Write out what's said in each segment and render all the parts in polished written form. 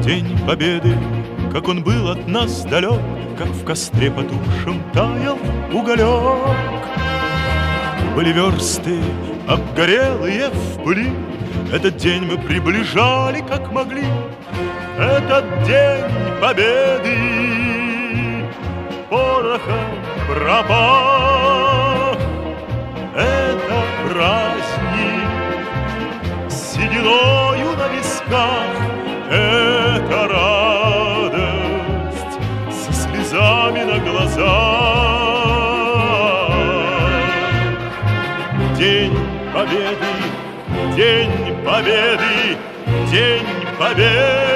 День Победы, как он был от нас далек, как в костре потухшем таял уголек. Были версты обгорелые в пыли, этот день мы приближали как могли. Этот день Победы порохом пропах. Это праздник с сединою на висках, это радость со слезами на глазах. День Победы, День Победы, День Победы.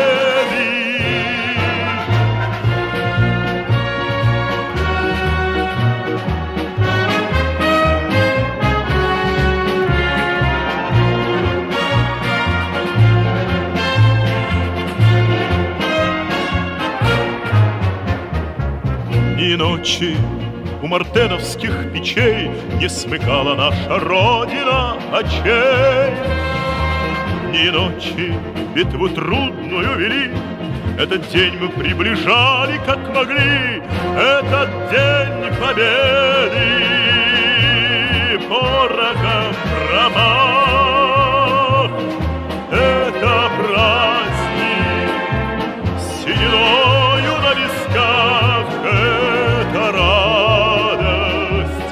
Ни ночи у мартеновских печей не смыкала наша Родина очей. Ни ночи битву трудную вели, этот день мы приближали как могли. Этот день Победы порохом промах. Это праздник с сединою на висках, это радость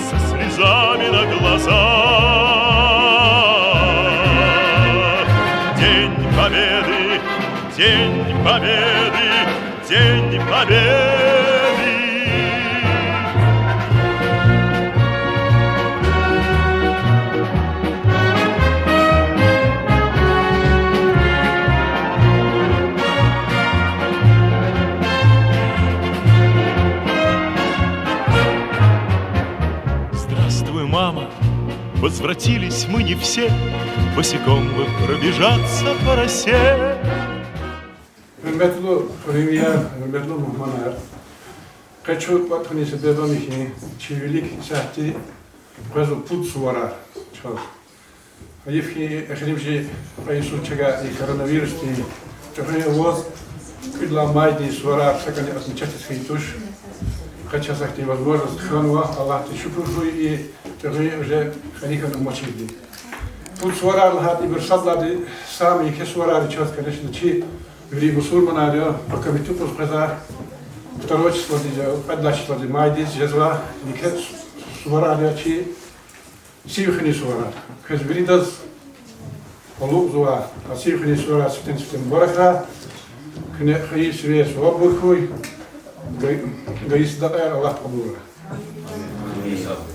со слезами на глазах. День Победы, День Победы, День Победы. Здравствуй, мама, возвратились мы не все, босиком бы пробежаться по росе. Hürmetli Premier, hürmetli muhmanlar, kaçuk vatkanisi bedoniki çivilik sahti kazı put suvara çal. Ayıfki ekrimci kayısu çaga koronavirüs ti çöhne voz kudla maydi suvara sakani asın çatıski tuş. Kaçasakti возможность ханва Аллах ти шукру и çöhne уже ханихан умачиди. Put suvara лхати bir sabladi sami ke suvara çat конечно чи Ври мусульмана, пока мы тут сказали, 2 число, 1 число мая, жезла, никак сувара, чи сивхни сувара. Каз вридас полук зуа, а сивхни сувара ситен бараха, кне хаи све свобурхуй, гаис дакер Аллах кабура.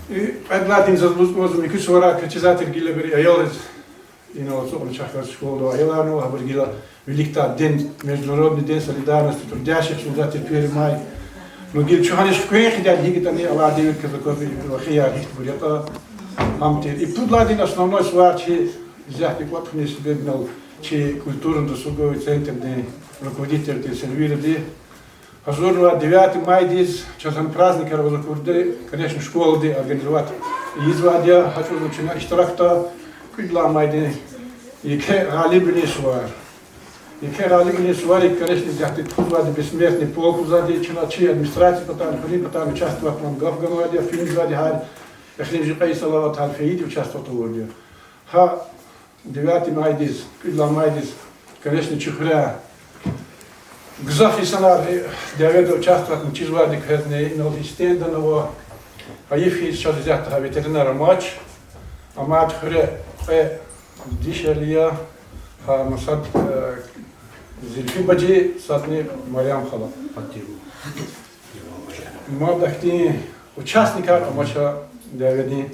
И одна день зазвучил, мы сувара, кричизатор гилебери, аялез, и на лосом чахар школу, аялану, абургила. Великий день, Международный день солидарности, трудящихся, 21 май. Но гил чуханиш куехи дядь гигитани Аллах девит казакови вахия гихтбурята амтир. И тут ладин основной свар, че взяхти кватхни себе бнал, че культурно-досуговый центр, де руководитель де Сельвира де. Хазурва 9 май дис, часом праздника разокурды, конечно, школы де организовать. И извадя, хочу начинать штрафта, кудла май де, и ке галибни свар. И когда они сварили, конечно, взяли туда бессмертный полк, сзади чиначи администрации, потом участвовать в Гавгамаде, фильм сзади, я не знаю, как Салават Аль-Фаиди участвовал в Урде. 9 мая, Кудла Майдис, конечно, Чухря. Гзафи Санар, Давида участвовать в Чизваде, когда на Листенданово, а Ефи сейчас взят ветеринара матч, а мать Хре, Дишалия, а Масад Зильфи Баджи, садни Мариам Хала. Мадахти участника матча Давиди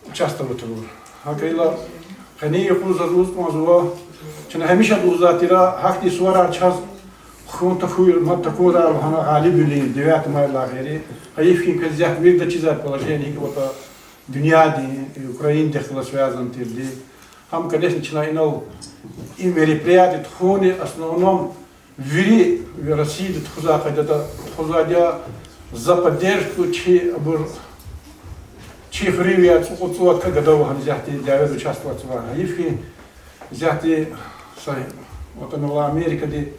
участвовал в этом. Акайла хани якун задуз мазуа, чена хамиша дузатира хакти суара час خون تفويل ما تكون هنا غالب اللي 9 ماي الأخيرة هيفين كذا ميرد چیزات بلاشيني که وقت دنیا دی اوکراین داخل سوازن تیردی هم конечно начинаем и мероприятия тхони основном вери в России тхуза когда тхузадя за поддержку чи хривият от годового взяти для участвовать в Аифе взяти Вот она в Америке,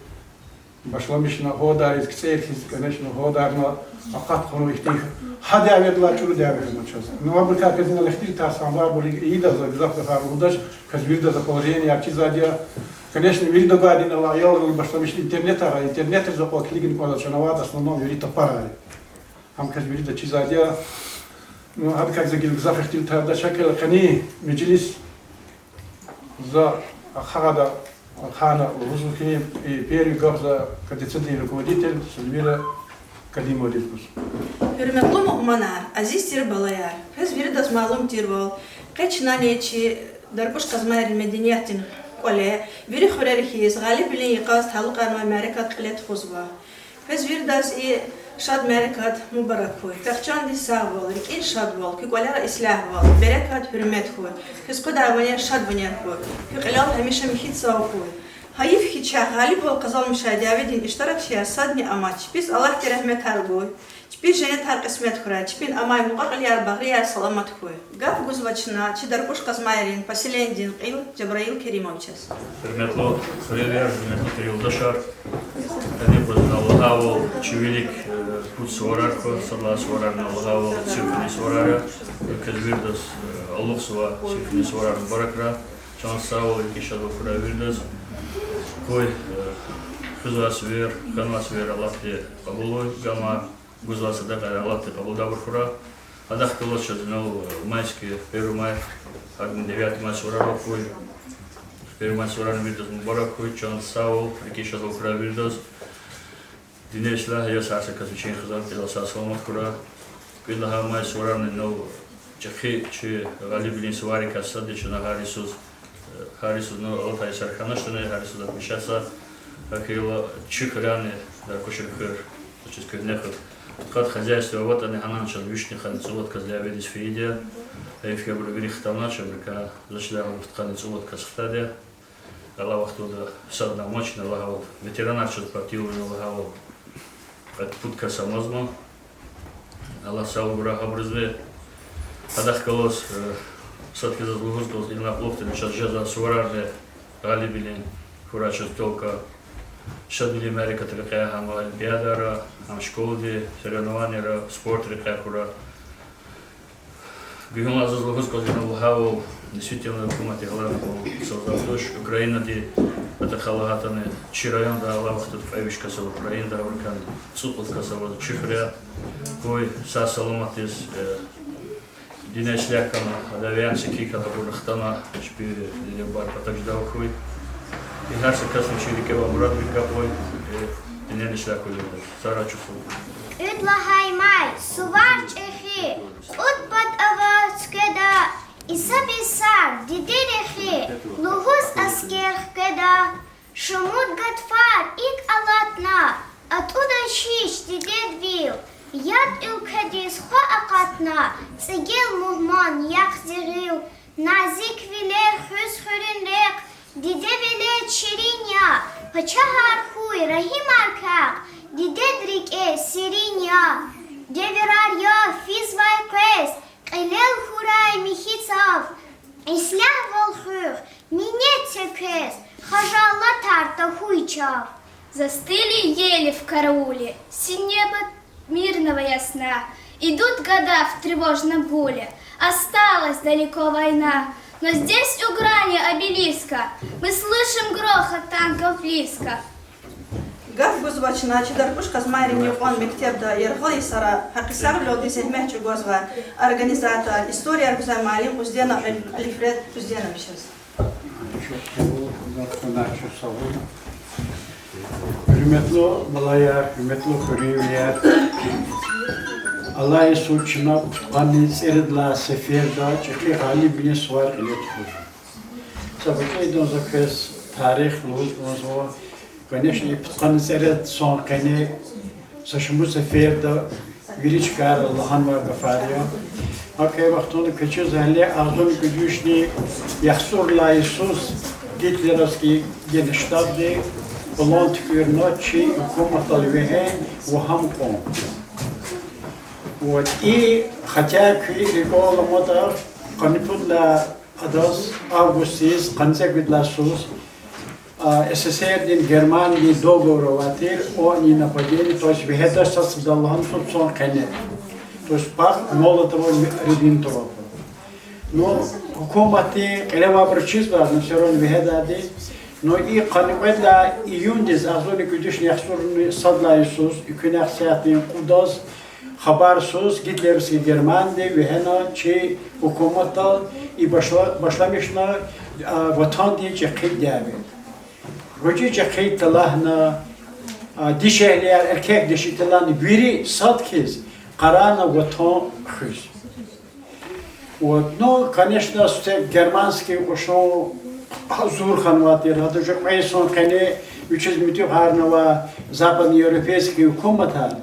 башламишна годар из кцерхис, конечно, годарна, а как он их тихо. Хада ведла чур дявер мочас. Но абы как это на лихтир та самбар были ида за запах харудаш, казвирда за положение актизадия. Конечно, видно гади на лайол башламишна интернета, интернет за по кликин куда чанават основном юрита парали. Ам казвирда чизадия. Ну, абы как за гил запах тил та да шакел кани меджилис за хада Хана Рузухи и первый за кадетский руководитель Сальвира Кадимова Дискус. Hürmetli muhmanar, aziz tirbalayar, biz bir das malum tirbal, kaçnaneci, darbuş kazmayar medeniyetin kole, biri xurerhiz, galip bilen yıkaz, halk arma Amerikat klet xuzba. Biz bir das şad Amerikat mübarek koy, pekçan di sağ bol, rikin şad bol, ki kolara islah bol, berekat hürmet koy, biz kuda vanyer şad vanyer koy, ki qilal hamisha mihit sağ koy. Hayif hiç galip bol kazal müşahede iştirak siyasat ni amaç, biz Allah ki rahmet harboy. Теперь женет хар кисмет хура, теперь амай мугак ильяр багрияр саламат хуй. Гав гузвачна, чидар пушка змайрин, поселендин, ил Джабраил Керимовчас. Hürmetli Suriyeler, hürmetli yoldaşlar, ne burada Allah'u çivilik put sorarko, sarla sorar Allah'u çivini sorarı, kezvirdes Allah sova çivini sorar barakra, çan sağ ol ki şadu kura virdes, koy kızas ver, kanvas ver Allah diye kabul gama. Гузваса да Аллах Абу Дабр Хура, Адах Калоша, ну, майский, 1 мая, 9 мая Сураров Хуй, 1 мая Сураров Вирдос Мубарак Хуй, Чон Саул, Рикиша Хура Вирдос, Динешла, я Саса Казучин Хазар, Пиласа Саламат Хура, Пилаха май Сураров, ну, Чахи, Чи, Галибилин Сувари Касади, Чона Харису, ну, Алтай Сархана, что не Харису, да, Мишаса, Ахила, Чихряны, да, Кушерхер, Ческая Нехот. Хат хозяйство вот они хананчал вишни ханцовод казлявидис фидия, и в феврале вирихтана чебрика зашлял в ханцовод казхтадия, Аллах туда садна мощь налагал, ветеранар что партию налагал, от путка самозма, Аллах сау брах образует, Адах колос садки за злогостов и на плохте начал жеза суарарные галибилин, фурача только Шадили Америка такая хам олимпиадара, хам школы, соревнования, спорт рекахура. Бегуна за злогоскал виновал, действительно документы главное создал дождь. Украина ди это халагатаны чирайон да Аллах тут файвишка сел Украина да Уркан цуплот касал чифря, кой са саламатис динешлякана, адавианцы кика да бурахтана, шпи лебар потаждал кой. И наш касный чирикева Мурат Бекапой, и не нашла куда Сара чувствует. Утлахай май, сувар чехи, утпад аваз кеда, и сабисар, дидерехи, лугус аскерх кеда, шумут гатфар, ик алатна, оттуда шиш дидедвил, яд илкадис хо акатна, цигел мухман яхзирил, назик вилер хюс хюринрек, Диде веле чириня, пачахар хуй, рахим аркак, диде дрике сириня, деверар я физвай квес, кайлел хурай михицав, ислях волхух, минет цекес, хажалла тарта хуйчав. Застыли ели в карауле, синь небо мирного ясна, идут года в тревожном гуле, осталась далеко война. Но здесь у грани обелиска мы слышим грохот танков близко. Гав гузвачна, чидар пушка змайрин юкон мектебда, ерхали сара, хакисар лёды сехмехчу гозва, организатор, история аргузаймалим, уздена Алифред Узденовичес. Hürmetli balayar, hürmetli hürriyet. Allah сучна, пани цердла сеферда, чехи хали бine свар элетхуз. Sabıkı idon zakes tarih luzmo, конечно, и пани церд сон кане, сашму сеферда, вирич кар Allah'ın var gafariya. Akay vaktonu keçiz hele azon güdüşni, yaxsurla Isus, Гитлеровский генштаб, Полон ночи, комната львеге, вахамком. Вот. И хотя рекола мотор, канипудла адос августис, канцек видла сус, СССР дин Германии договор ватир о ненападении, то есть вегетация с Даллахом собственно конец. То есть пак Молотова-Риббентропа. Но хукуматы элева бричизба на все равно вегетады. Но и канведа июнь дез азоли кудиш яхсурни садла Иисус и кунахсятин кудас хабарсуз гитлерский Германии вегена чи хукумата и башламишна ватанди чехид дяви. Roji çekey talahna dişehliyer erkek dişi talan biri sadkiz karana vatan хыз. Вот, но, конечно, германский ушел Азур ханватир, а тоже Пайсон хане учез митюхарного западноевропейский хукумата.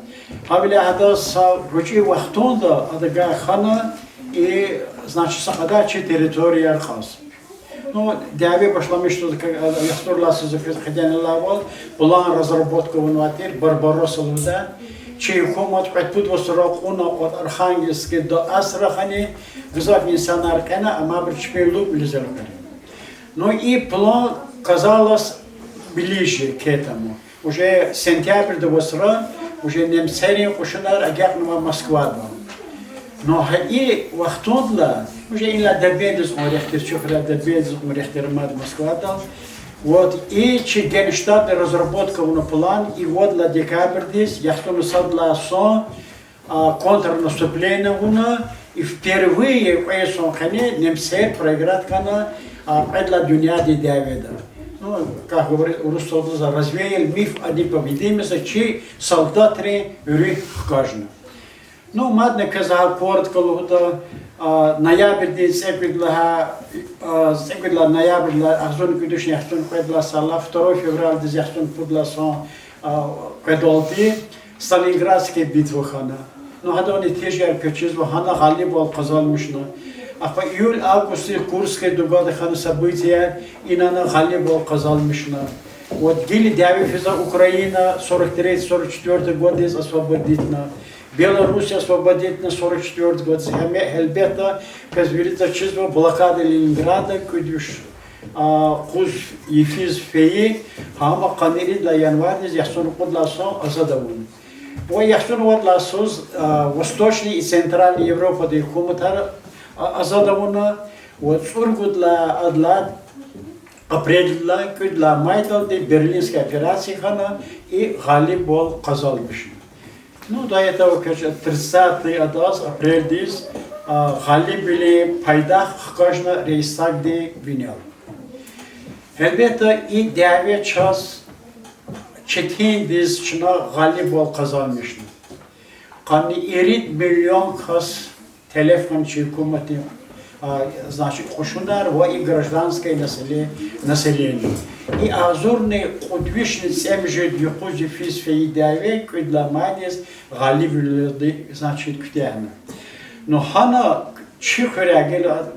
Хавиля хадас ручи вахтонда адага хана и значит сахадачи территория архаз. Ну, диаве башламиш что яхтурласы заходян лавал, план разработка ванватир Барбаросса луда, чей хукумат предпудвос ракуна от Архангельска до Астрахани, вызов Ниссана Аркана, а мабричпелу лизеркали. Ну и план казалось ближе к этому. Уже сентябрь до Восра, уже немцерия кушинар агякнова Москва был. Но и вахтонла, уже и на добедус морехтер, чухра добедус морехтер мад Москва дал. Вот и генштабная разработка на план, и вот на декабрь здесь, я что садла сон, контрнаступление уна, и впервые в этом хане немцы проиграть кана, предла дюня де Давида. Ну, как говорит Рустодза, развеял миф о непобедимости, чьи солдаты рых каждый. Ну, мадне казал коротко, лугда, ноябрь день секвидла ноябрь, ахзон кудуш яхтун кведла сала, 2 февраля день яхтун пудла сон кведолти, Сталинградская битва хана. Ну, хада они тежер печизва хана гали был казал мишна. А по июль-август Курская дуга хана события, и на гали был казал мишна. Вот гили дяви физа Украина 43-44 год из освободительна. Беларусь освободительна 44 год. Хельбета, как говорится, чисто блокада Ленинграда, кудюш куз ефиз феи, хама канери для января, яхтун подласон азадавун. По яхтун подласоз Восточной и Центральной Европы да хуматар азадавуна, вот сургу для адлад определила, что для майдал де Берлинской операции хана и гали был казал мишна. Ну, до этого, конечно, 30 апреля здесь гали были пайдах, каждый рейстаг де винял. Элбетта и 9 час четин здесь чина гали был казал мишна. Кани ирит миллион кас телефон чекумати, значит, кушунар во и гражданское население. И азурный удвижный семьжи дюхузи физ феидаве, когда мадис галивили, значит, ктяна. Но хана чихаря гела,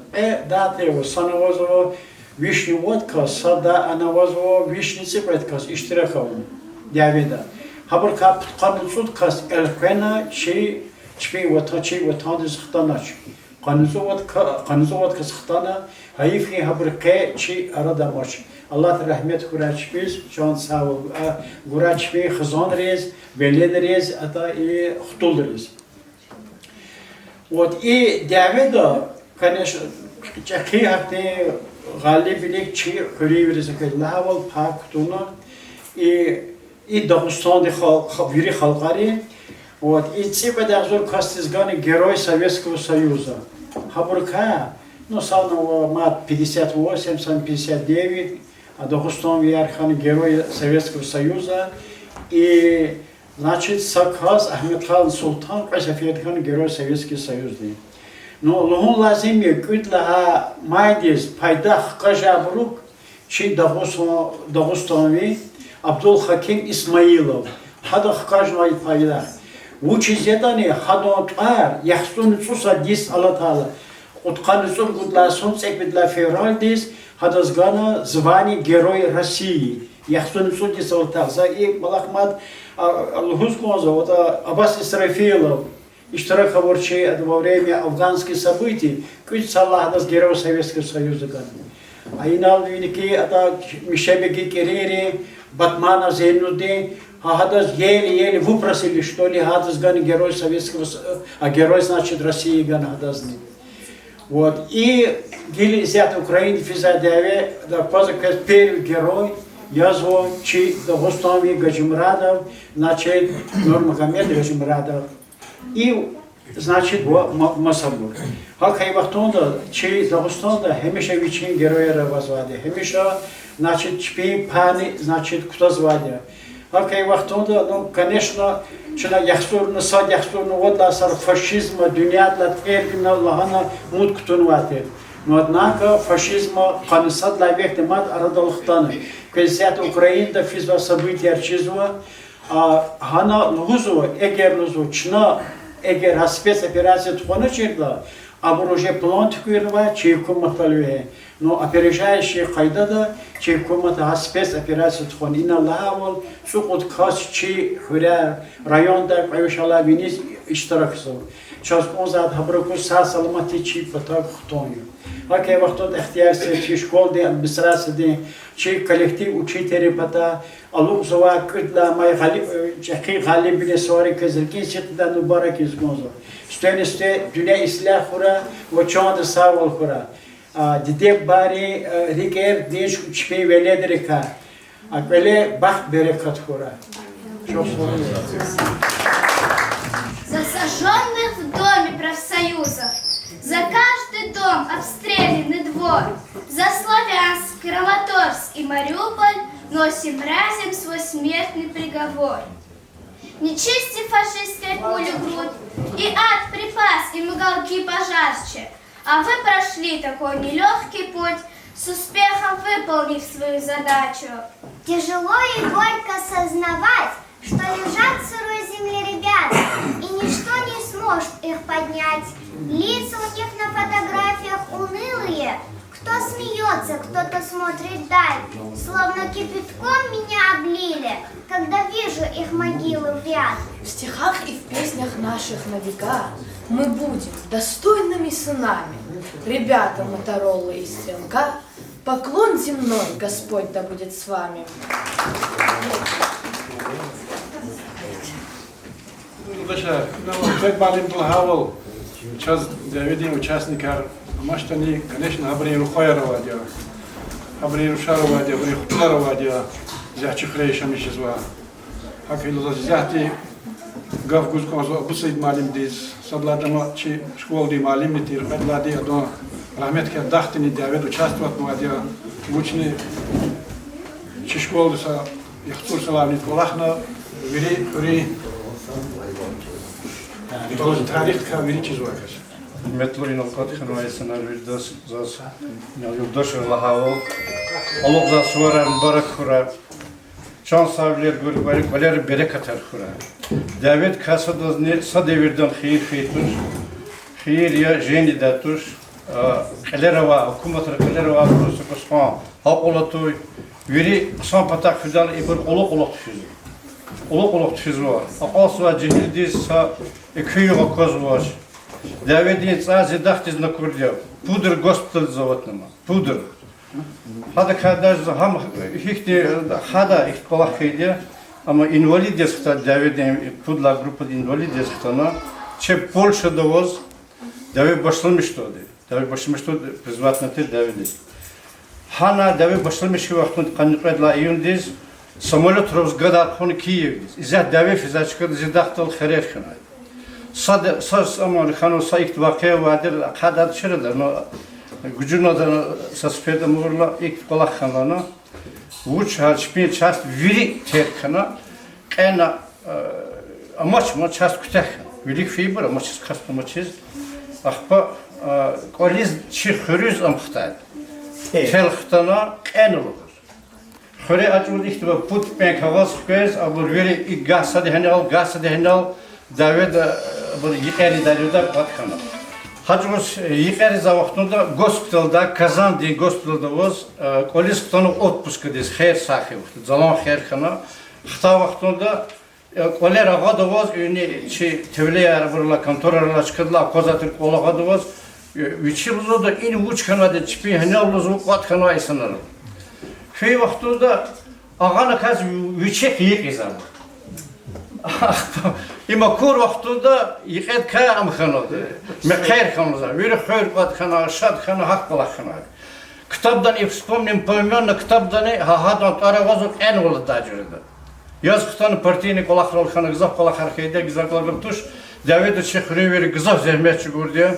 дата его санавозово вишню водка, сада анавозово вишницы предказ, иштирахову, дявида. Хабар кап канцут кас элквена чпи ватан дизхтанач. Канцут кас хтана, хаифи хабар ке чи арадамач. Allah rahmet kuraçbiz, can sağ ol. Kuraçbi xızan rez, beled rez, ata и xtul rez. Вот и Давида, конечно, чахи хаты галибилик чи хуриврез лавал пактуна и Дагестан вири халқари. Вот и ципа дагзур кастизгани герой Советского Союза. Хабурка, ну самого мат 58, сам 59. А Дагестан Виархан герой Советского Союза и значит Сакхаз Ахмедхан Султан Касафетхан герой Советского Союза. Но лухун лазими кутла майдис пайдах кажабрук чи Дагестанви Абдул Хаким Исмаилов хадах кажмай пайдах. Учизедани хадон тар яхсун цуса дис Аллах Таала. Утканусур кутла сонцек бедла февраль дис Хадазгана звание Герой России. Я хочу не судиться вот так. За их Малахмад Алхузкоза, вот Аббас Исрафилов, иштираковорчи во время афганских событий, куч саллах дас героев Советского Союза. А инал виники ата Мишебеги Керери, Батмана Зейнуддин, Хадас еле-еле выпросили, что ли, Хадас ган герой Советского Союза, а герой, значит, России ган Хадасни. Вот. И гили взят Украины физадеве, да позаказ первый герой, Язво, Чи, да Гостами Гаджимрадов, значит, Нурмагомед Гаджимрадов. И, значит, Масабур. Хакай Вахтонда, Чи, да Гостанда, Хемиша Вичин героя возвали. Хемиша, значит, Чпи, Пани, значит, кто звали. Хакай Вахтонда, ну, конечно, Чина яхстурну сад яхстурну вот ласар фашизма, дунья терпина Аллахана мут ктунвате. Но однако фашизма канисат лайвек демат арадалхтаны. Кезят Украина физва события арчизва, а хана лузу эгер лузу чна эгер спецоперация тхона черда, а уже план тхуирва чейкум махталве. Но опережающие хайдада чейкум это спецоперация тхона. Ина лавал сукут кас чей хуря районда кайшала винис иштараксо. Час он зад хабраку са саламати чей патак хтоню. Хакай вахтот ихтиярсе чи школде администрацияде чи коллектив учителей пата алук зова кырдла май чахи галиб биле сори кезерки читда нубарак изгонзо. Штенесте dünya исlah хура вочонд савол хура. Диде бари рикер деш чпи веледрика. Аквеле бах берекат хура. Засаженных в доме профсоюзов, за каждый дом обстрелянный двор, за Славянск, Краматорск и Мариуполь носим разом свой смертный приговор. Не чисти фашистской пули грудь, и ад припас, и мигалки пожарче, а вы прошли такой нелегкий путь, с успехом выполнив свою задачу. Тяжело и горько сознавать, что лежат в сырой земле ребята, и ничто не сможет их поднять. Лица у них на фотографиях унылые, кто смеется, кто-то смотрит вдаль, словно кипятком меня облили, когда вижу их могилы в ряд. В стихах и в песнях наших на века мы будем достойными сынами. Ребята Моторола и Стрелка, поклон земной, Господь да будет с вами. Лише, пред малим Плахавол, час девятый участников, Маштани, конечно, Абриру Хойерова дела, Абриру Шарова дела, Абриру Хутарова дела, Зячихрейшам исчезла. Акилу зяти Гавгузком Бусейд малим диз, Садладама чи школ ди малим нитир, Бедлади адон Рахметке Дахтини Давид участвовать младя, учни чи школ диса Яхтур Салавнит Колахна, Вири Должен тарихка величий звукаш. Метлуин алкотхан вайсанар вирдос зас юлдош лахаво алог за суаран барак хура чан савлер валер берекатар хура Давид касадоз не садевирдан хир фитуш хир я жени датуш калерава хукуматар калерава русукосхан хаколатой вири сан патак фидал ибр олог тфиз олог тфизва акасва жинидис са Экюга Козвош. Давидин цази дахтиз на курдя. Пудр госпиталь заводнама. Пудр. Хада кадаж хам хихти хада их полахиде, ама инвалидес хта Давидин пудла группа инвалидес хтана. Че Польша довоз. Давид башлами что де. Давид башлами что призват на те Давидис. Хана Давид башлами что вахтун каникедла июндис. Самолет разгадал хон Киев. Изя Давид физачка зидахтал херефхана. صد أمان خانو سایت واقع وادر خداد شده نه گوجنا دن سپید مورلا یک کلا خانه وچ هر شپید چاست ویری تر خانه کنا اماچ ما چاست کته ویری فیبر اماچ کاست اماچیز اخبا کالیز چی خریز امختاد تل خطنا کنلو خری اجود ایشتوا پود پنک هواس کیز ابر ویری یک گاس دهنال Давид бұл екәрі дәлеуді батқаны. Хачуыз екәрі завақтында госпиталда, Казан дейін госпиталда өз, колес құтаны отпуска дейіз, хейр сақи вақты, залан хейр қана. Қыта вақтында Kolera gadovoz ünü çi tevleyar burla kantorarla çıkıdla kozatır kola gadovoz viçilzo da in uç kanada çipi hanavluzu kat kanay sınır. Şey vaxtında ağana kaz viçek yek izam. İma kur vaxtında yıkad ka am khanadı. Mekher khanaza. Veri khayr kat khana şad khana hak bala khana. Kitapdan ifspomnim payman kitapdan hahadan taravazuk en ola tacirdi. Yaz kıtanı partiyini kolakral khana gızaf kolak harkayda güzel kolak tuş. Davet çekhri veri gızaf zehmet çıgurdu.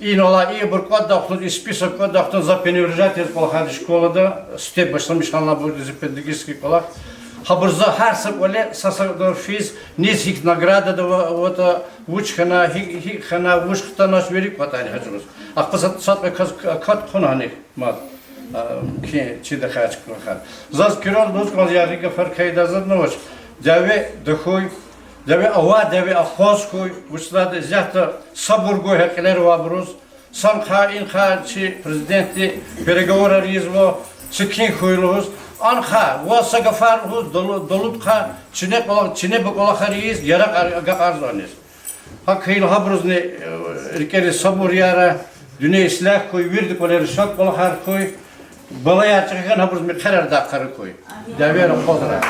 İn ola iyi bir kod dağıtın, ispisak kod dağıtın, zapeniyorjat ez kolak hadi şkolada step başlamış hanla bu dizipendigiski kolak. Habırza her sabole sasador fiz niz hik nagrada da vata vuçkana hik khana vuçkta veri patani hacımız. Akpasat sat ve kat konani mad ki çide kaç kolak. Zaz kirol doz kaz yarıga farkayda zad noç. Dave dxoy dave ava dave afos koy vuçlada zahta sabur goy hakler vabruz. Sam kha in kha çi prezidenti переговоры rizvo çikin khoyluz. Anha, vasa gafarhuz, dolutha, çine bokola hariz, yarak arzaniz. Hakkıyla habruz ne rikeri sabur yara, düne islah koy, virdi koleri şak bola har koy, balaya çıkan habruz mi karar da karı koy. Devera pozra.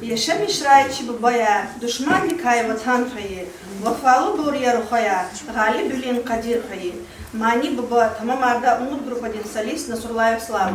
Yaşam işraiçi bu baya, düşman dikay vatan hayı, vafalı doğruya ruhaya, galip bilin kadir hayı. Mani baba tamam arda umut grup один солист Насурлаев Слава.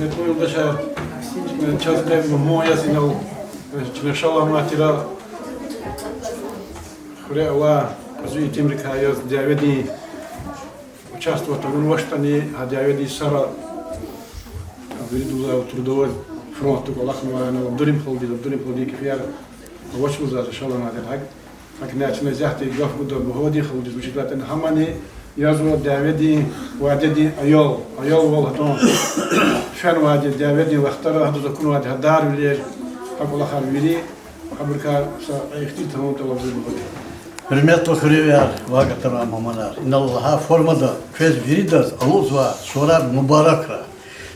Metlo yoldaşa çözüm moya sinal çleşala matira Хуря ва зуи Темрика я дяведи участвовал в Университете, а дяведи Сара вириду за трудовой фронт, только лахнува на Абдурим холди кефир, вошел за шала на дераг. А когда начали зяхты гав буду богоди холди звучит на хамани, я зу дяведи вадеди айол волхатон. Фен вади дяведи вахтара хаду закуну вади хадар вилер, хакула харвили, хабурка са ихтит хом талабзи богоди. Hürmetli hürriyer, vakıtlara mamalar. İnallaha formada fez viridas aluzva sorar mübarekra.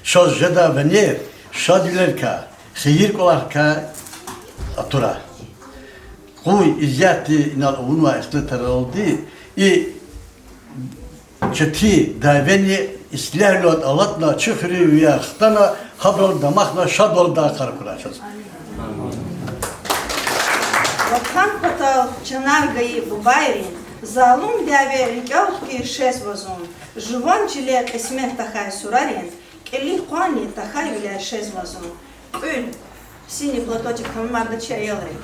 Şaz jeda venir, şadilerka, seyir kolarka atura. Kuy izzati inal unva istetar oldu. I çeti daveni islerlot alatna çıfri ve xtana habral damakla şadol da karkuraşız. Ватхан патал чанаргаи бубайрин, залум дяве рикялки шес вазун, жуван чилек эсмех тахай сурарин, кели хуани тахай виля шес вазун. Ül, синий платочек хамарда чаялри.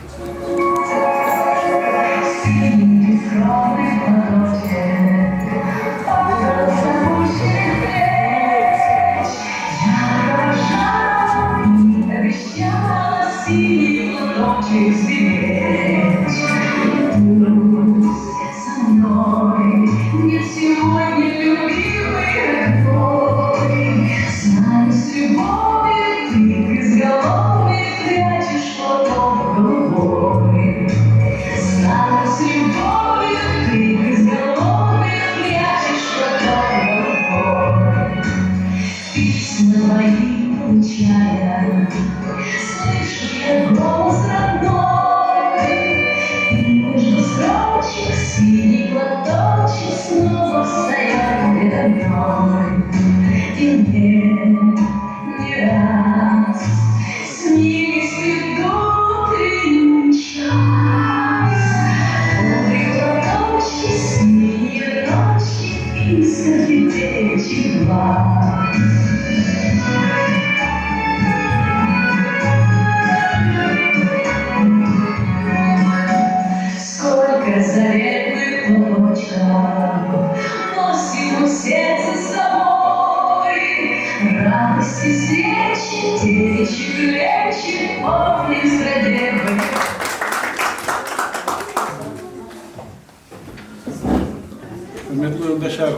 Метло юлдашар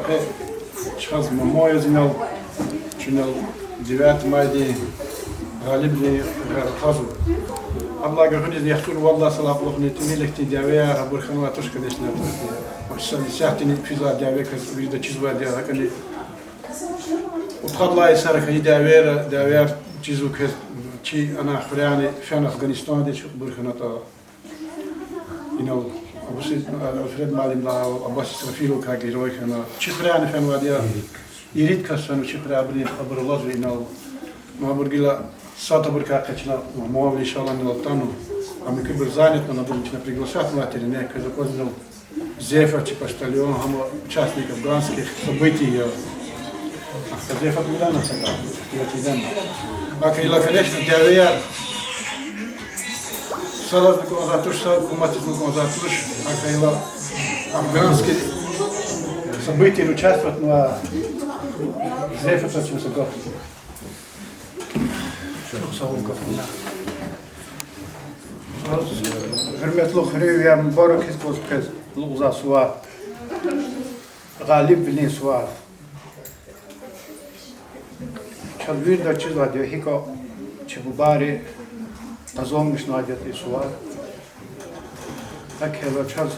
шхаз моя знал, чинал 9 майди галибли хазу. Allah gönüz yahtur vallahi salaplık netimilekti diye haber kanala toş kardeşler. Başsan siyahtin fiza diye kız bir de çizva diye hakani. Utqadla isar kayı diye çizu kız çi ana xurani şan Afganistan'da çok bir kanata. İnal Abu Alfred Malim la Abbas Israfilo kagi roy kana. Çi xurani fan vadiya irit kasan çi xurabli abrullah inal. Ma burgila Сата бурка качна мовли шала на латану, а мы как бы заняты, надо было приглашать матери, не, когда поздно Зефа, почтальон, участник афганских событий. А Зефа куда нас сагал? Я тебе А когда, конечно, диавея, салат на конзатуш, куматис на конзатуш, а когда афганские события участвуют, на Зефа зачем сагал? Hürmetli hürriyer mübarek hizbos kez luğza suvar. Galip bilin suvar. Çalvir da çizla diyor hiko çibubari azolmuş nadiyeti suvar. Akela çaz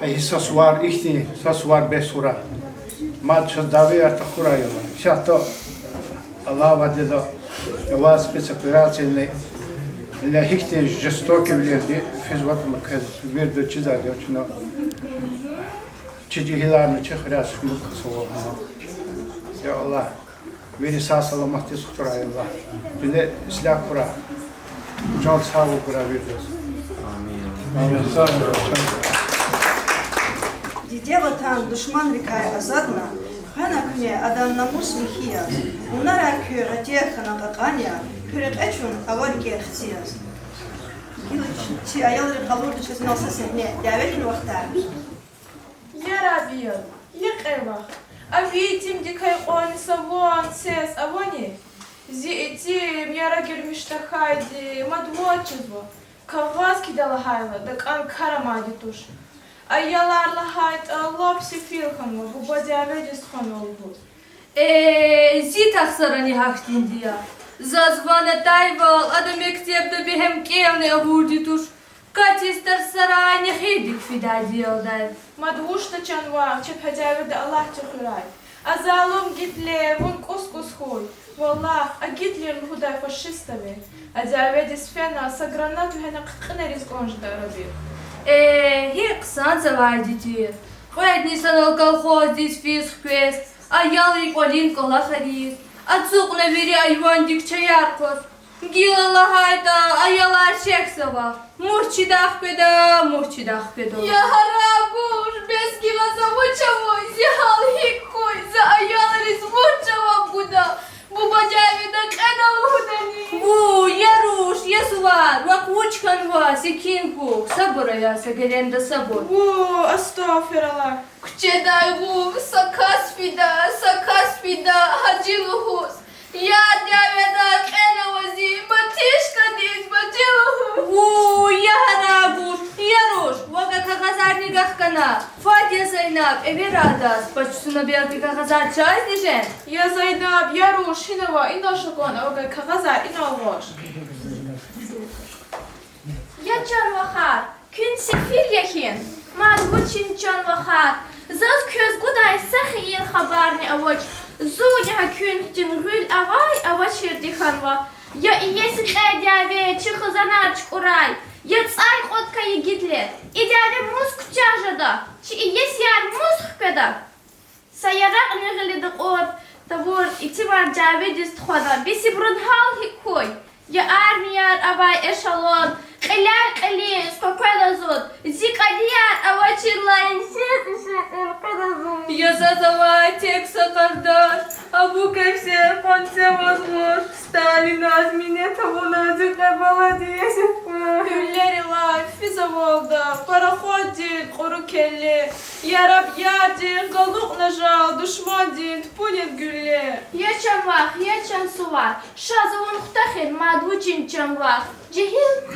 hissa suvar ihti sa suvar be sura. Mad çaz davi arta kurayla. Şahto Allah vadida Ова спецоперации для хихти жестокие влияния физват маказ верда чиза дячно чидиларны чехряс муксова. Я Allah veri sağ salamatı suturayı Allah. Bile silah kura. Can sağlığı kura veririz. Amin. Sağ olun. Дидева там душман рекая азадна, Хана кне адам намус михияс. Унара кю атехана какания. Кюрекачун аварке хсияс. Чи аялри қалурды чесін алса сәне. Дәвелін уақта. Ярабия, еқевах. А видим, дикай он савон сес авони. Зиэтим ярагер миштахайди мадвочезво. Каваски далахайла, дак анкарамади туш. А яларла хайт лопси филханва, бубадя ведис ханолбу. Зитах сарани хахтиндия. Зазвана тайвал, ада мектепте бихем кевне авурди туш. Катистер сарай не хидик фида диалдай. Мадвушта чанва, чеп хадявида Аллах чухурай. А залум гитле, вон кускус хуй. Валлах, а гитлер нхудай фашистами. А диаведис фена, са гранату хена кхнерис гонжда раби. Хик сан завайдити. Хуэдни санал колхоз дис фисх квест. А ялри колин колахарис. А цук на вири айвандик чаяркос. Гила лахайта, а ялар шексава. Мурчидах педа. Я харагуш, без гила замучаво, зял хикой, за аяларис мучава буда. Бубадяви да кена удани. Бу, яруш, ясувар, ваквучканва, секинку. Сабура яса геренда сабур. Бу, астафираллах. Кчедай бу, сакас фида, хаджилухус. Я дяведа кена вози, батишка дис, батилухус. Бу, яруш, вага кагазар нигахкана. Фатия Зайнаб, эверадас, почтуна белки кагазар чай дижен. Я Зайнаб, я Руш, Хинова, и нашагон, огай кагазар, и налош. Я чанвахар, күн сефир яхин. Мадвучин чанвахар. Заз көз гудай сахиин хабарни авач. Зуня күн тингül авачир диханва. Я и если дяве чихазанар чкурай. Я цай хотка и гитлер. И дяве муск чажада. Чи и если яр муск педа. Саярак нигли дакот. Тавор и тимар дяве дист хода. Биси брунхал хикой. Я армияр авай эшалон. Кыляр кыли скопела зод. Зикадияр авачирлайн сет. Я задавай текста кардаш, а букай все конце возможно. Сталин аз меня того назыка молодец. Гülleri lay, fiza volda, paraxod din, qoru kelli. Yarab yadin, qalduq najal, düşman din, tpunit gülle. Я чанвах, я чансувар. Шазован хтахин мадвучин чанвах. Джихил.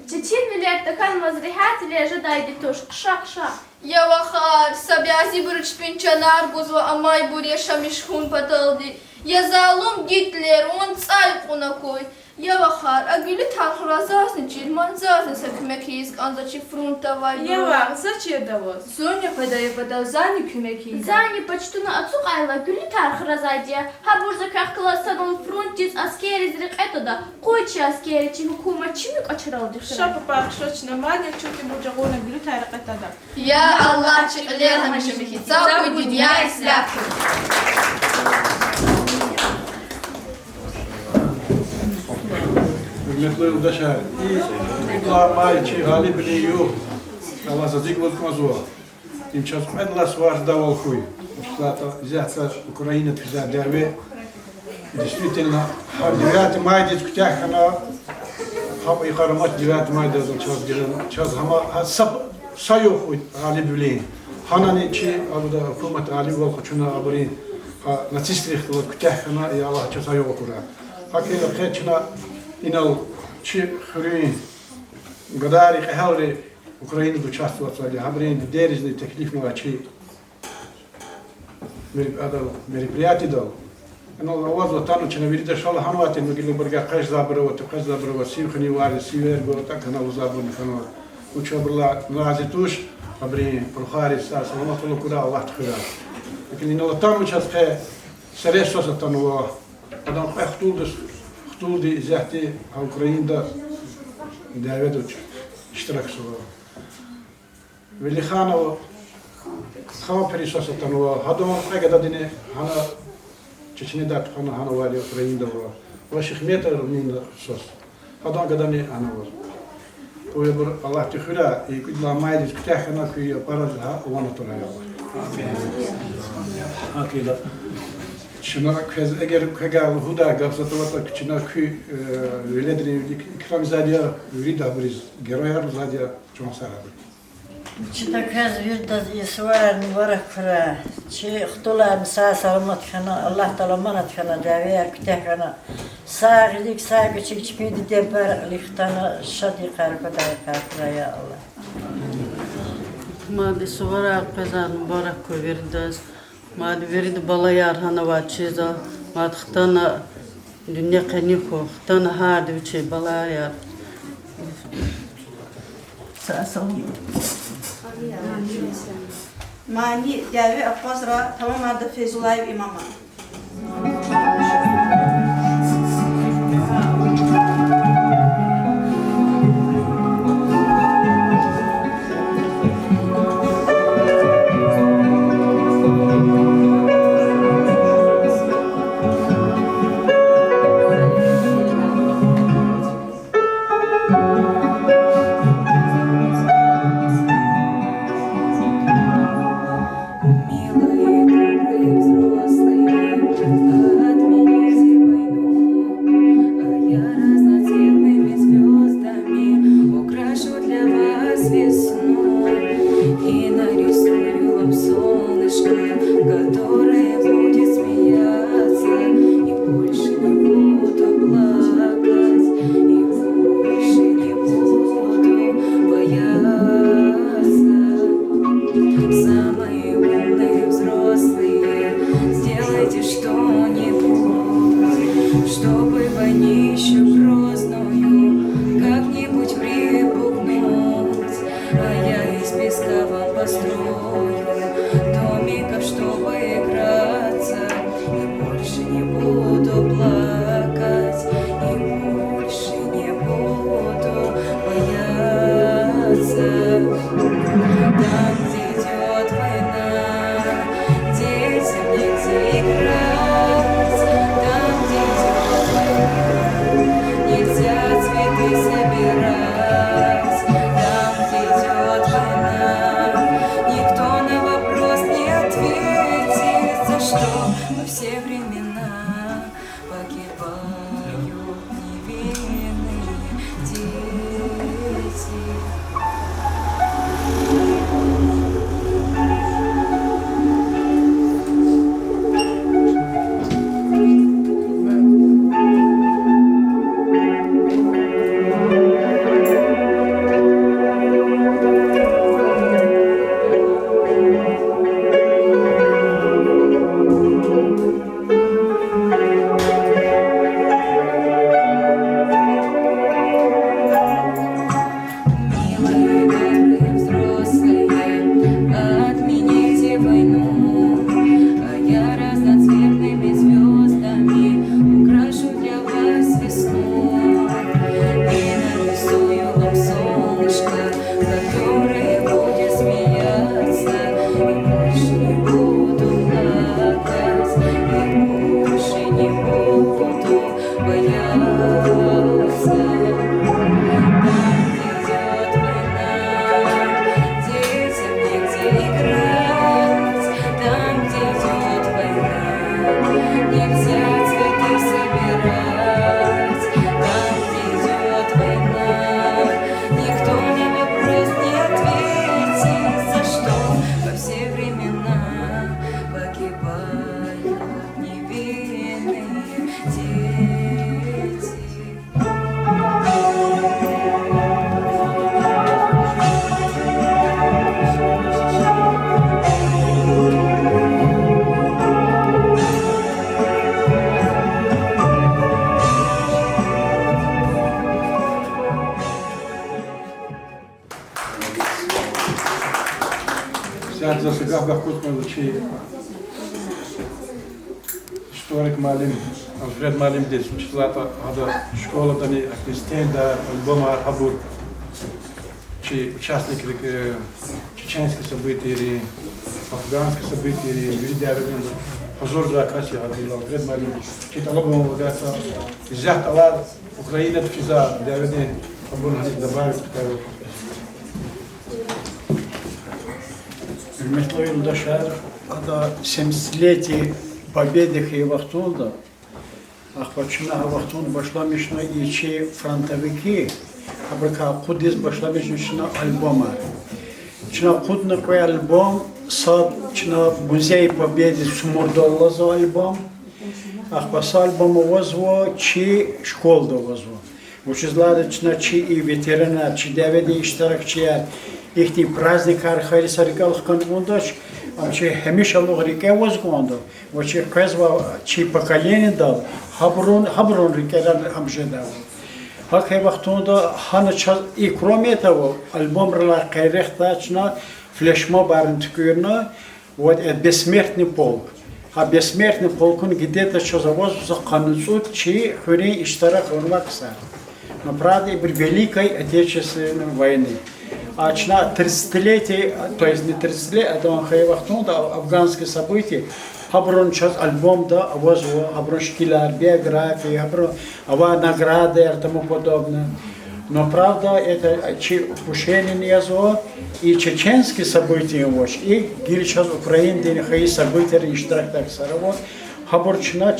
Читин милет тахан мазрихат лежа дайди туш. Кша. Я вахар, сабязи бурыч пинчанар гузва амай бурьеша мишхун паталди. Я залум гитлер, он цай кунакой. Я вахар, а гюли тархразасны чилман засны сакмекиз анзачи фрунтавай. Я вах, зачем давос? Соня подал зани кюмеки. Зани почтуна ацуқайла гюли тархразадия. Хабурза кахкаласанул фрунтиз аскери зрик этода. Койчи аскери чи хукума чимик ачарал дихшара. Шапа паршоч на маня чуки муджагона гюли тархатада. Я Аллах чиклер хамишамихица будинья и сляпки. Hürmetli yoldaşlar, İdla Mayçi Galip Liyu, Allah zazik vazmazua. İmçaz medlas var da volkuy. Uşlata ziyata Ukrayna tüza derve. Действительно, 9 мая дискутях она хаб и харамат 9 мая час хама саб сайохуй Galip Liyu. Hanani çi aluda hükümet Galip volkuçuna aburi nacistlik kutях она и Allah час sayokura. Hakika khetçina инал чи хрин гадари хелри Украину участвовать в Абрин дерезный теклиф мачи мероприятие дал. Но лавазо тану чена видите шала ханвати мгили бурга каш заброва сивхни вари сивер го так на узабун хано учабрла назитуш Абрин прохари са саламатулlah куда Аллах тхира. Лакин но тану час хе сересо тану адам хтулдус Tuldi zahti Ukrayna'da davet iştirak suva. Veli Khanova Khan perisosatan va hadom qagada dine hana Çeçen'de hana vali Ukrayna'da va. Va şihmeta min sos. Hadom gadani ana va. Koyabur Allah tkhira ikudla maydis ktahna ki parazha wa natara. Amin. Akıyla. Şuna eğer kagal huda gafsatavata çına kü veledri ikram zadiya ürida briz geroyar zadiya çok sarabı. Çita kaz virdas isvar mubarak fara. Çi xtula misa salamat kana Allah taala manat kana daviya kütahana. Sağlık sahibi çikçpedi debar lihtana şadi qarqada qarqara ya Allah. Madi suvara qazan mubarak ko virdas. Madi virdi balayar hana vaçeza. Madi xtana dünya qaniko xtana hardi biçe balayar. Mani davi apazra tamam adı Feyzulayev imama. Историк Малим, Алфред Малим здесь, Мишлата, школа Дани, Акнистенда, Альбома Хабур, участники чеченских событий или афганских событий или Вильдявин, позор за Акасия, Алфред Малим, чей-то лобом влагается, взят Аллах, Украина, Тфиза, Давиды, Хабур добавить такая Hürmetli yoldaşlar, это 70-летие победы Хейвахтунда, Ахвачина Хейвахтунда башламишна и че фронтовики, абрака кудис башламишна альбома. Чина кудна кой альбом, сад чина музей победы Сумурдолла за альбом, Ахваса альбома возво, чи школда возво. Учезладочно чи и ветеринар, чи девяди иштаракчияр, ихти праздник архари сарикалых конвондоч, чи хемиша лугрике возгондо, чи казва чи поколение дал, хаброн рикеран амжедал. Хакай вахтунда хана час и кроме того альбом рла кайрехтачна флешмо барнткюрна вот бессмертный полк. А бессмертный полк он где-то что завоз за канцут чи хури иштарак урмакса. Но правда и при Великой Отечественной войны. А 30-летие, то есть не 30 лет, это он хайвахтунда афганские события. Хаброн час альбом да, возво, хаброн шкиляр, биографии, хаброн награды и тому подобное. Но правда это Пушенин язо и чеченские события воч, и гильчас Украины, где хай события и штрак так сараво. Хаборчина,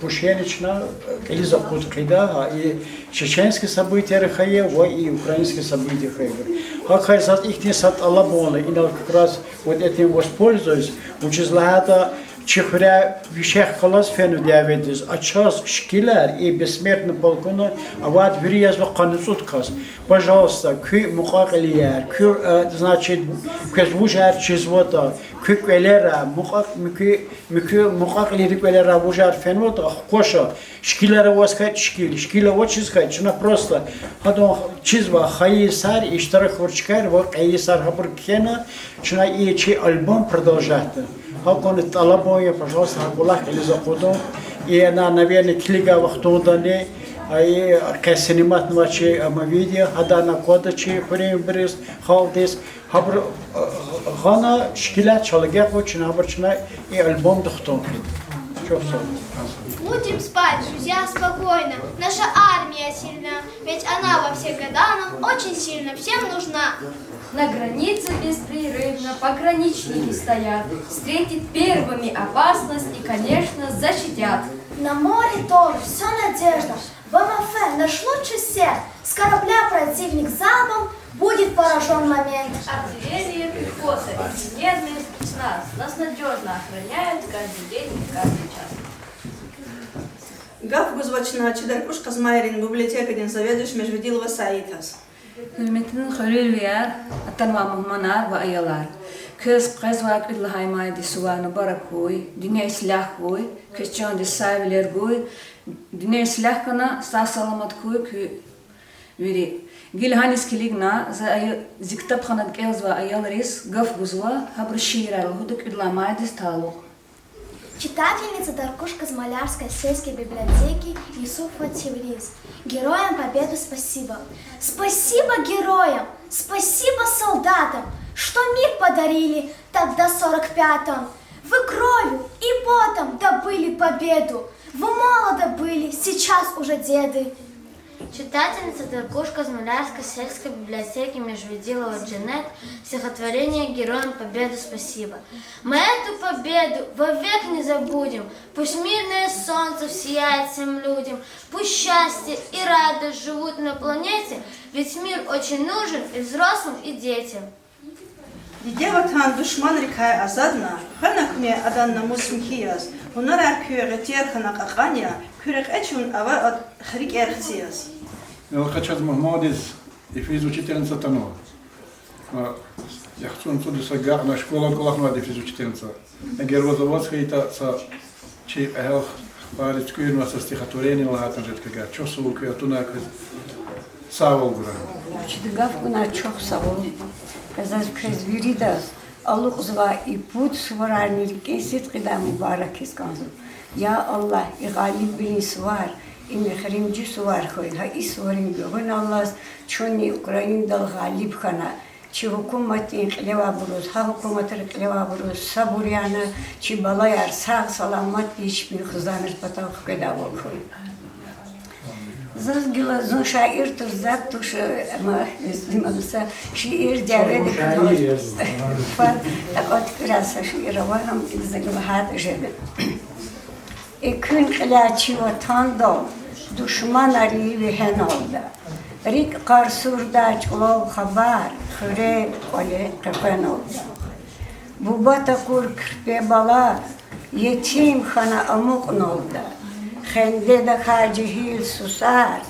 Пушенична, Элиза Куткида, и чеченские события хае, и украинские события хае. Как хай сад их не сад алабоны, и как раз вот этим воспользуюсь, учезлата чихря вещах колос фену диаведис, а час шкиляр и бессмертный полкуна, а вот вирьяз ваканцут кас. Пожалуйста, кю мукаклияр, кю значит, кэзвужар чизвота, кю квелера, мукакли риквелера вужар фенвота, коша, шкиляра воскать шкила вочискать, чина просто, хадон чизва хаи сар и штарах ворчкар, вот хаи сар хабуркена, чина и чи альбом продолжать. Хакон талабоя, пожалуйста, хакулах или заходом. И она, наверное, клига вахтудане, а и кассинимат ночи амавидия, хада на кодачи, хурим бриз, халдис, хабр, хана шкиля чалагя хочина, хабрчина и альбом дохтон. Что все? Будем спать, друзья, спокойно. Наша армия сильна, ведь она во все года нам очень сильно всем нужна. На границе беспрерывно пограничники стоят, встретят первыми опасность и, конечно, защитят. На море тоже все надежда. В МФ наш лучший сер. С корабля противник залпом будет поражен момент. Артиллерия, пехота, инженерный спецназ нас надежно охраняют каждый день и каждый час. Гав гузвачна чидаркуш казмайрин библиотека ден заведующий Межведилова Саитас. Hürmetli xölülüyer, atanmamıhmanar ve ayalar. Köz qazvak idlahaymay di suvanu barakuy, dünya silah kuy, köşcan di saviler kuy, dünya silah kana sağ salamat kuy ki veri. Gil hanis kiligna za ziktap xanad kelzva ayalaris gaf guzva habr shirar huduk idlahamay di stalo. Читательница Даркушка из Малярской сельской библиотеки Юсуфова Тиврис. Героям Победы спасибо. Спасибо героям, спасибо солдатам, что мир подарили тогда в 45-м. Вы кровью и потом добыли победу. Вы молодо были, сейчас уже деды. Читательница Даркушка из Малярской сельской библиотеки Межведилова Джанет. Стихотворение «Героям Победы спасибо». Мы эту победу вовек не забудем. Пусть мирное солнце сияет всем людям. Пусть счастье и радость живут на планете. Ведь мир очень нужен и взрослым, и детям. Дидеватан душман рекая азадна, ханак мне аданна мусмхияс, унара кюре терхана каканя, кюрек эчун ава от хрик эрхтияс. Я хочу Махмадис и физучительница Танова. Я хочу отсюда сага на школу колахмади физучительница. Я гервозаводская это чи эх парит кюрна со стихотворение латан жеткага. Чосу кюртуна савол гура. Чидгавку на чох савол. Казас крезвиридас. Аллах'зва ипут сварani kesit qidam mubarak iskanzu. Ya Allah, igalib bin svar. این خریم سوار خوی ها ایسوریم بیون الله چونی اوکراین دل غالب کنه چی حکومت انقلاب بروز ها حکومت انقلاب بروز صبوریانه چی بالای سال سلامت پیش بی خزانش پتاخ کدا و خوی Zazgila zun şair tuzak tuş ama bizimse şiir devlet Fakat biraz şiir var ham bizimle hat jebe. Ekün kılaçı vatanda düşman arı ve henalda. Rik karsurda çolov haber xure ole kapan oldu. Bu batakur kırpe bala yetim xana amuk nolda. Xende de hacihil susar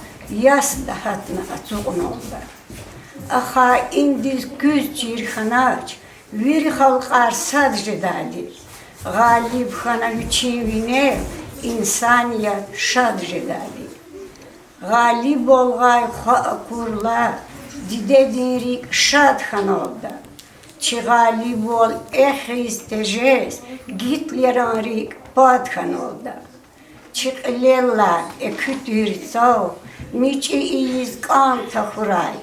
yas da hatna açuq nolda. Axa indiz güz cirxanaç vir xalqar sadjedadi. Galib xana üçivine insaniyat şadjedadi. Galib olgay kurlar dide dirik şad xanolda. Çi galib ol istejez gitleran rik pad xanolda. Çıkılırlar kütürsav, miçi iyiz kan tahuray.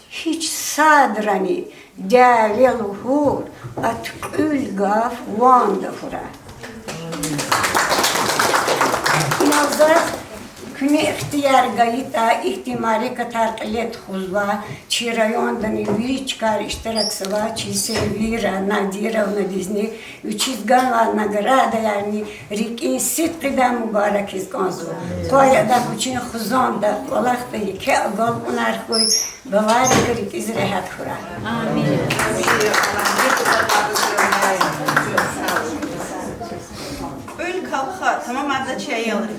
Hiç sadrani devil hur, atkül gaf vanda huray. Nazar küne ihtiyar gayita ihtimali katar let huzva, çi rayondan viri çıkar iştirak sıva, çi sevira, nadira ona dizni, üçizgan var nagrada yani rikin sidqida mübarek izganzu. Koyada kuçin huzanda, Allah da yike agal unar koy, bavar kırık izrehat hura. Amin. Öl kalka, tamam adda çay alır.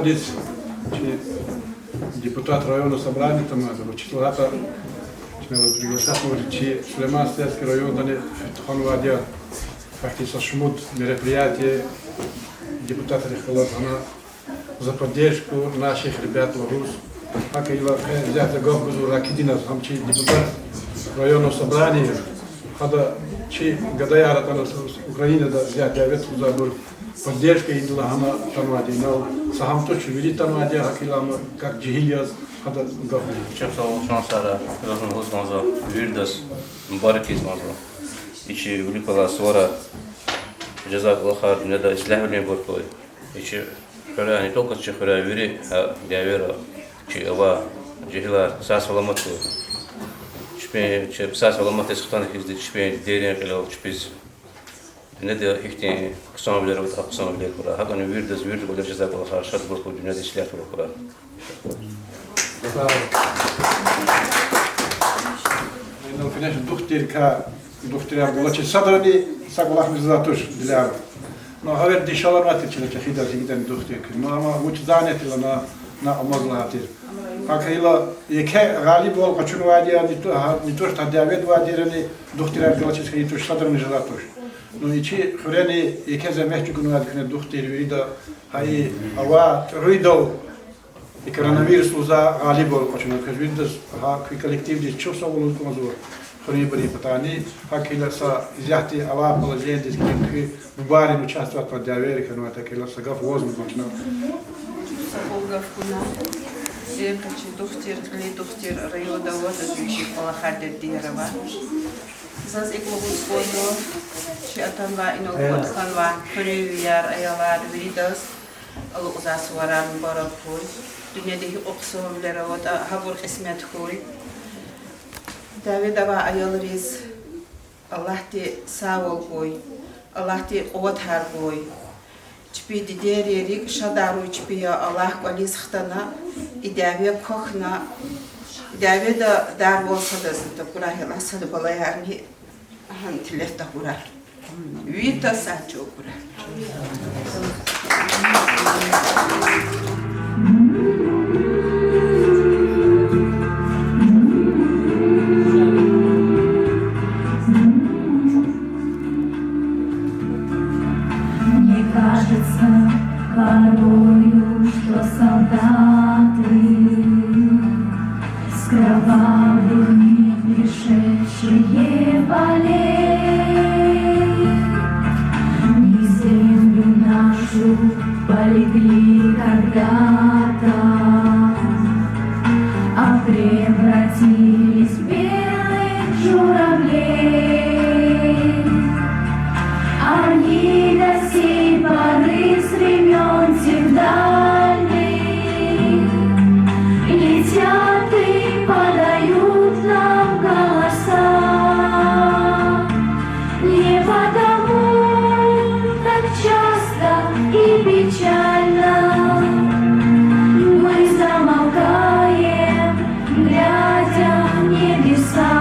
Молодец, депутат района собрания, там учителя, приглашать, может, Сулейманский район, Тухан Вадия, фактически шмут мероприятие, депутаты Рихалат, за поддержку наших ребят в Рус. Как и взять Гохгузу Ракидина, хамчи депутат районного собрания, хада чи гадаяра там Украина да взять Давид за поддержка и для хама тамади, но сам точно видит тамади, хакилама как джихилияз хада Гохгузу. Чепсал шансара, должен был смазал, вирдас, мбарки смазал. Ичи влипала свара, джазак лахар, не да ислахли боркой. Ичи хора не только че хора вири, а диавера. Чи ава джихилар сас валамату чпе че сас валамат эсхтан хизди чпе дерен кело чпиз неде ихти ксамблер вот аксамблер кура хаган вирдас вирд болер жазак болар шат болку дүниеде ишлер кура Ну, конечно, духтер Абдуллачи Садрани саглах мизатуш диляр. Но хавер дишаланат человек хидар хидан духтер. Но ама уч занят на амазлатир. Акила еке галиб бол качун вадия не то что Давид вадирани духтер Абдуллачи хиту Садрани жалатуш. Но ичи хрени еке замехчук нуадкне духтер вида хай ава руидол и коронавирус за галиб бол качун кажвидас ха коллектив де чувство улут комазур. Хребри патани, хакила са изяхти ава положение дискриминации, мубарин участвовать в диавере, но это кила са гав возможно начна. Сахолгав куна, качи духтер райода вот изучи полахарде дирава. Заз иклогус кодо, чи атанва инолгот ханва, хревияр аялар видос, алузас варан барапой, дүниедегі оқсомлері вот хабур хисмет хуй. Давидова айолриз Аллах ти савол гой, Аллах ти қуатхар гой. Чпи дидерерик шадару чпия Аллах колис хтана и Давид кохна. Давида дар болса да зынта курахи ласады балаярни ахан тилефта курах. Вита сачо курах. Кажется порою, что солдаты с кровавыми пришедшие полей не землю нашу полегли когда-то, а превратились в белых журавлей. Они до сей поры с времен тех дальних летят и подают нам голоса. Не потому так часто и печально мы замолкаем, глядя в небеса.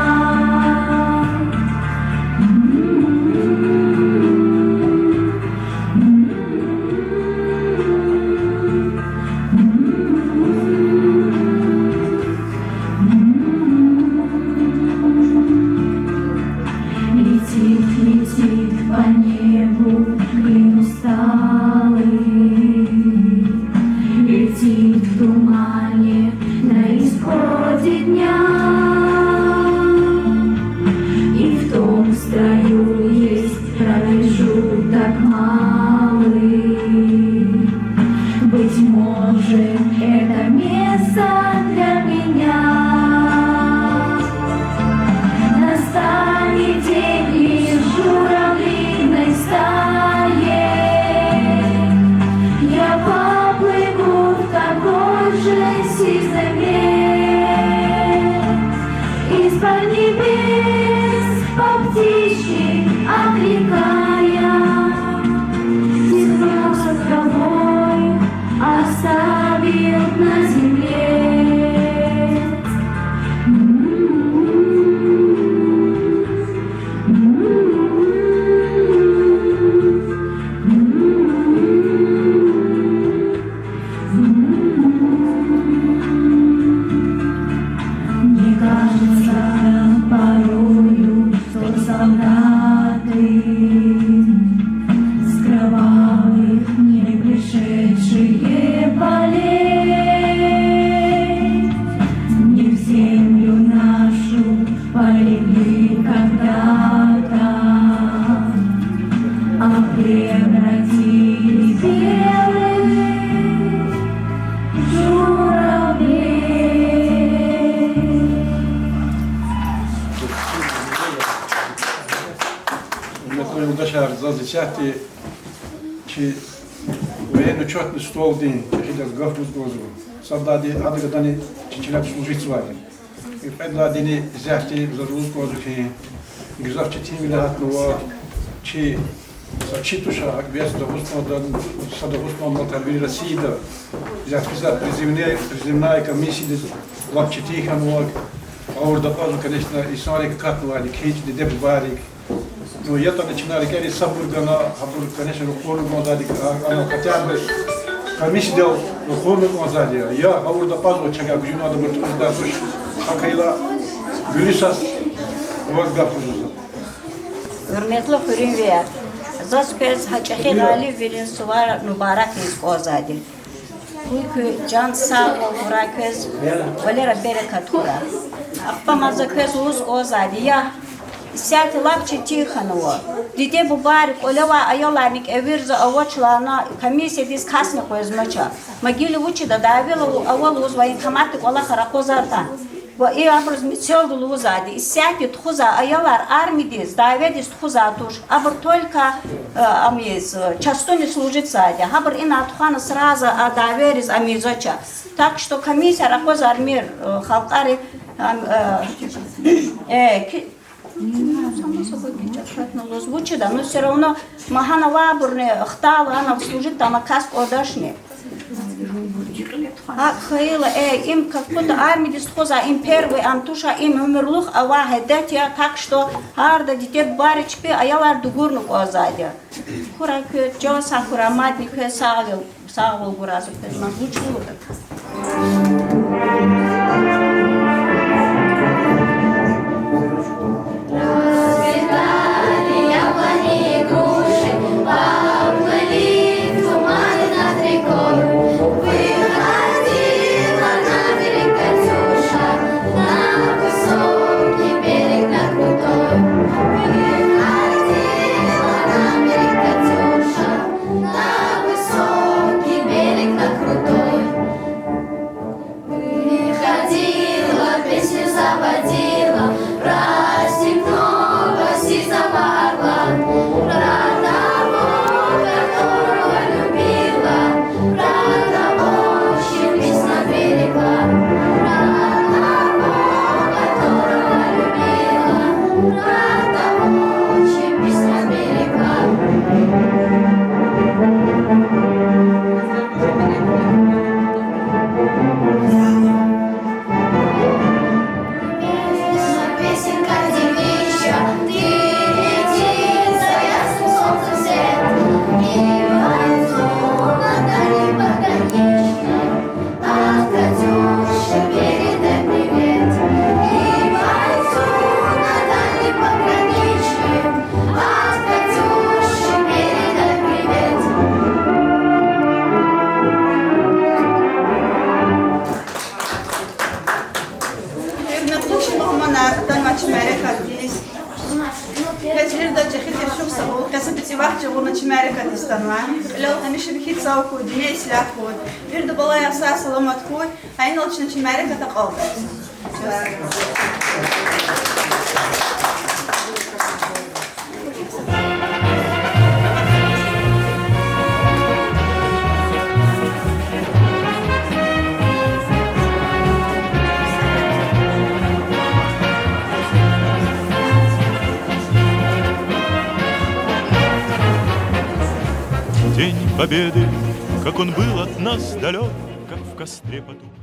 10 чи военно-учетный стол день, чехидас гафбуз гозу. Солдаты адыгаданы чечилап служить с вами. И предладени зяхти зарус гозу хи. Гизав четимили хатного, чи сачитуша акбес садовустного мотарвили Россида. Зяхтиза приземная комиссия лапчетиханваг. Аурда пазу, конечно, и сарик катнували, кейч, дебарик. Ну, я там начинали говорить сабургана, хабур, конечно, рухону гонзади, оно хотя бы комиссия делал рухону гонзади. Я аурда пазу, чага, где надо будет туда, туш, акайла, гулисас, ваггафузуза. Hürmetli hürriyeler, zaspez haçahil Ali verin suvar mübarek izgozadi. Kuyku can sağ ol bırakız, valera berekat kura. Akpamazda köz uz ozadi ya. Сяти лапчи тиханова. Дите бубарик, олева айоларник эвирза авочлана комиссия дис касни коизмача. Могили учи да давила авол уз военкоматик ола харакозардан. Во и абраз митсел лузади. Сяти тхуза айолар армидис, даведис тхуза туш. Абр только амиз часто служит сади. Абр ина тхана сразу адаверис амизача. Так что комиссия ракозар мир халкари само собой печатно звучит, но все равно махана вабурне хтала, она служит там акаск одашне. А хаила, им как-то армия дисхоза, им первый антуша, им умерлух, а вахедетия, так что арда детей баричпи, а я лар дугурнук озадя. Хура кё джоса, хура матник савил гуразу, man лучше. Вирда была я саса ломаткой, а я научна чемерика такого. День победы, как он был от нас далек, как в костре потух.